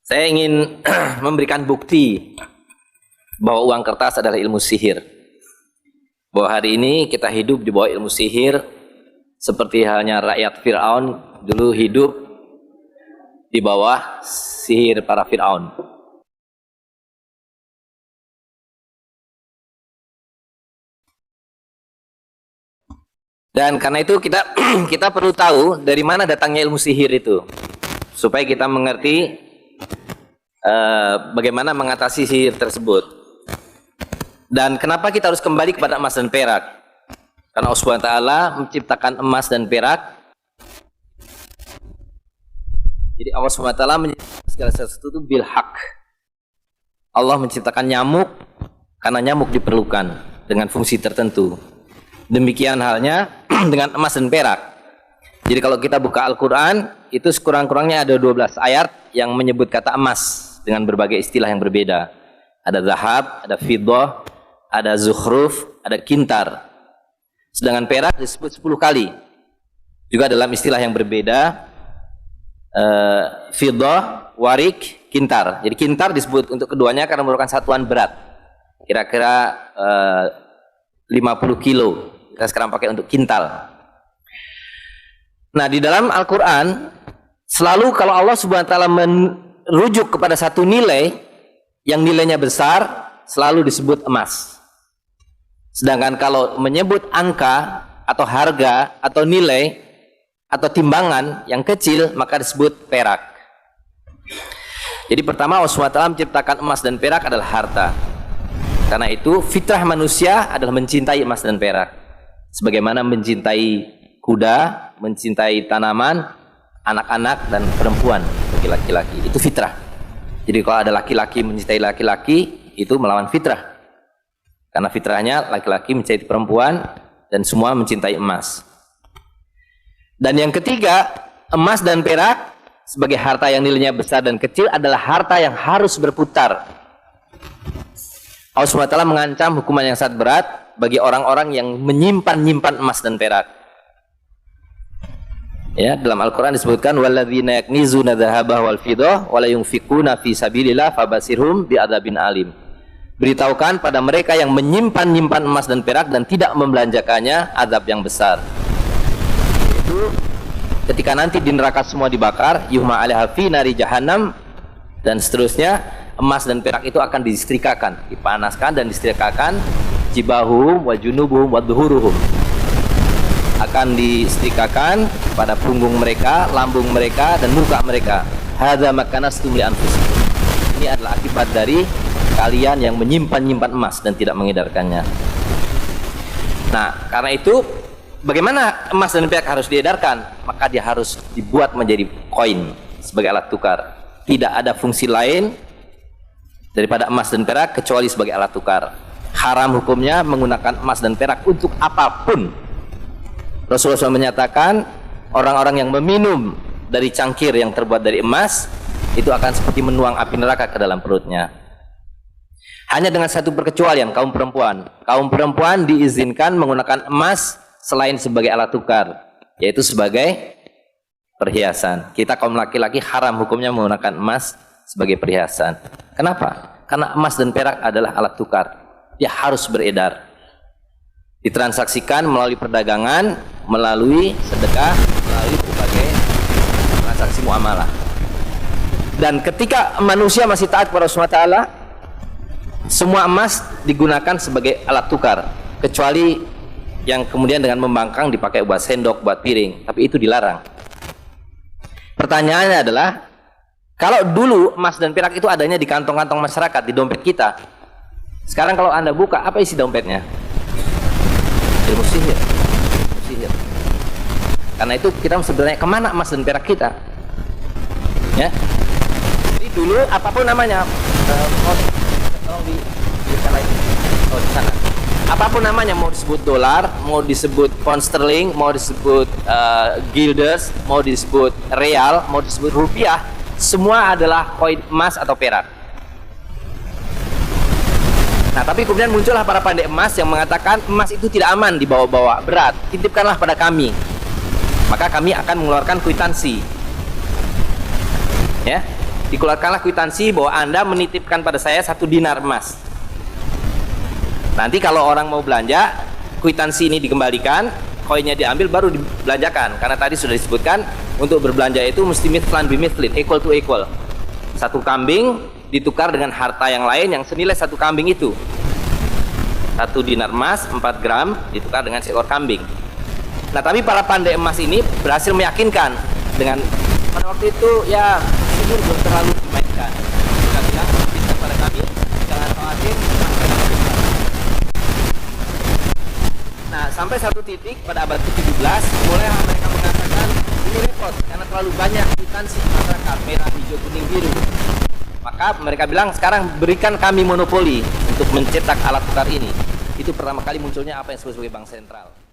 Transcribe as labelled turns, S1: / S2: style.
S1: Saya ingin memberikan bukti bahwa uang kertas adalah ilmu sihir. Bahwa hari ini kita hidup di bawah ilmu sihir, seperti halnya rakyat Fir'aun dulu hidup di bawah sihir para Fir'aun. Dan karena itu kita perlu tahu dari mana datangnya ilmu sihir itu, supaya kita mengerti bagaimana mengatasi sihir tersebut. Dan kenapa kita harus kembali kepada emas dan perak? Karena Allah SWT menciptakan emas dan perak. Jadi Allah SWT menciptakan segala sesuatu itu bil haq. Allah menciptakan nyamuk karena nyamuk diperlukan dengan fungsi tertentu. Demikian halnya dengan emas dan perak. Jadi kalau kita buka Al-Quran, itu sekurang-kurangnya ada 12 ayat yang menyebut kata emas dengan berbagai istilah yang berbeda. Ada zahab, ada fiddah, ada zukhruf, ada kintar. Sedangkan perak disebut 10 kali. Juga dalam istilah yang berbeda, fiddah, warik, kintar. Jadi kintar disebut untuk keduanya karena merupakan satuan berat. Kira-kira 50 kilo. Kita sekarang pakai untuk kintal. Nah, di dalam Al-Quran selalu kalau Allah Subhanahu wa taala merujuk kepada satu nilai yang nilainya besar, selalu disebut emas. Sedangkan kalau menyebut angka atau harga atau nilai atau timbangan yang kecil, maka disebut perak. Jadi pertama Allah Subhanahu wa taala menciptakan emas dan perak adalah harta. Karena itu fitrah manusia adalah mencintai emas dan perak. Sebagaimana mencintai kuda, mencintai tanaman, anak-anak dan perempuan bagi laki-laki. Itu fitrah. Jadi kalau ada laki-laki mencintai laki-laki, itu melawan fitrah. Karena fitrahnya laki-laki mencintai perempuan dan semua mencintai emas. Dan yang ketiga, emas dan perak sebagai harta yang nilainya besar dan kecil adalah harta yang harus berputar. Allah SWT mengancam hukuman yang sangat berat bagi orang-orang yang menyimpan emas dan perak. Ya, dalam Al-Quran disebutkan walladzina yaknizuna dzahaba wal fiddah wa la yunfiquna fi sabilillah fabashirhum bi'adzabin alim. Beritahukan pada mereka yang menyimpan emas dan perak dan tidak membelanjakannya, azab yang besar. Itu ketika nanti di neraka semua dibakar, yuhma 'alaiha fi nari jahannam, dan seterusnya, emas dan perak itu akan disetrikakan, dipanaskan dan disetrikakan, jibahuhum wa junubuhum wa dhuhuruhum. Akan disetrikakan pada punggung mereka, lambung mereka dan muka mereka. Hadza makanastum li anfusikum. Ini adalah akibat dari kalian yang menyimpan emas dan tidak mengedarkannya. Nah, karena itu bagaimana emas dan perak harus diedarkan? Maka dia harus dibuat menjadi koin sebagai alat tukar. Tidak ada fungsi lain daripada emas dan perak kecuali sebagai alat tukar. Haram hukumnya menggunakan emas dan perak untuk apapun. Rasulullah SAW menyatakan orang-orang yang meminum dari cangkir yang terbuat dari emas itu akan seperti menuang api neraka ke dalam perutnya. Hanya dengan satu perkecualian, kaum perempuan. Kaum perempuan diizinkan menggunakan emas selain sebagai alat tukar, yaitu sebagai perhiasan. Kita kaum laki-laki haram hukumnya menggunakan emas sebagai perhiasan. Kenapa? Karena emas dan perak adalah alat tukar. Dia harus beredar. Ditransaksikan melalui perdagangan, melalui sedekah, melalui berbagai transaksi muamalah. Dan ketika manusia masih taat kepada Allah SWT, semua emas digunakan sebagai alat tukar, kecuali yang kemudian dengan membangkang dipakai buat sendok, buat piring, tapi itu dilarang. Pertanyaannya adalah, kalau dulu emas dan perak itu adanya di kantong-kantong masyarakat, di dompet kita. Sekarang kalau Anda buka, apa isi dompetnya? Ilmu sihir. Ilmu sihir. Karena itu kita sebenarnya kemana emas dan perak kita? Ya. Jadi dulu apapun namanya, tolong di sana, di sana. Apapun namanya, mau disebut dolar, mau disebut pound sterling, mau disebut guilders, mau disebut real, mau disebut rupiah, semua adalah koin emas atau perak. Nah, tapi kemudian muncullah para pandai emas yang mengatakan emas itu tidak aman dibawa-bawa, berat, titipkanlah pada kami. Maka kami akan mengeluarkan kwitansi. Ya. dikeluarkanlah kwitansi bahwa Anda menitipkan pada saya 1 dinar emas. Nanti kalau orang mau belanja, kwitansi ini dikembalikan, koinnya diambil, baru dibelanjakan. Karena tadi sudah disebutkan, untuk berbelanja itu mesti mithlan bimithlin, equal to equal. 1 kambing ditukar dengan harta yang lain yang senilai 1 kambing itu. 1 dinar emas 4 gram ditukar dengan seekor kambing. Nah, tapi para pandai emas ini berhasil meyakinkan dengan pada waktu itu ya sihir belum terlalu dimainkan. Mereka bilang pada kami, jangan khawatir. Nah, sampai satu titik pada abad ke-17 mulai mereka mengatakan ini repot karena terlalu banyak kwitansi masyarakat merah, hijau, kuning, biru. Maka mereka bilang sekarang berikan kami monopoli untuk mencetak alat tukar ini. Itu pertama kali munculnya apa yang disebut sebagai bank sentral.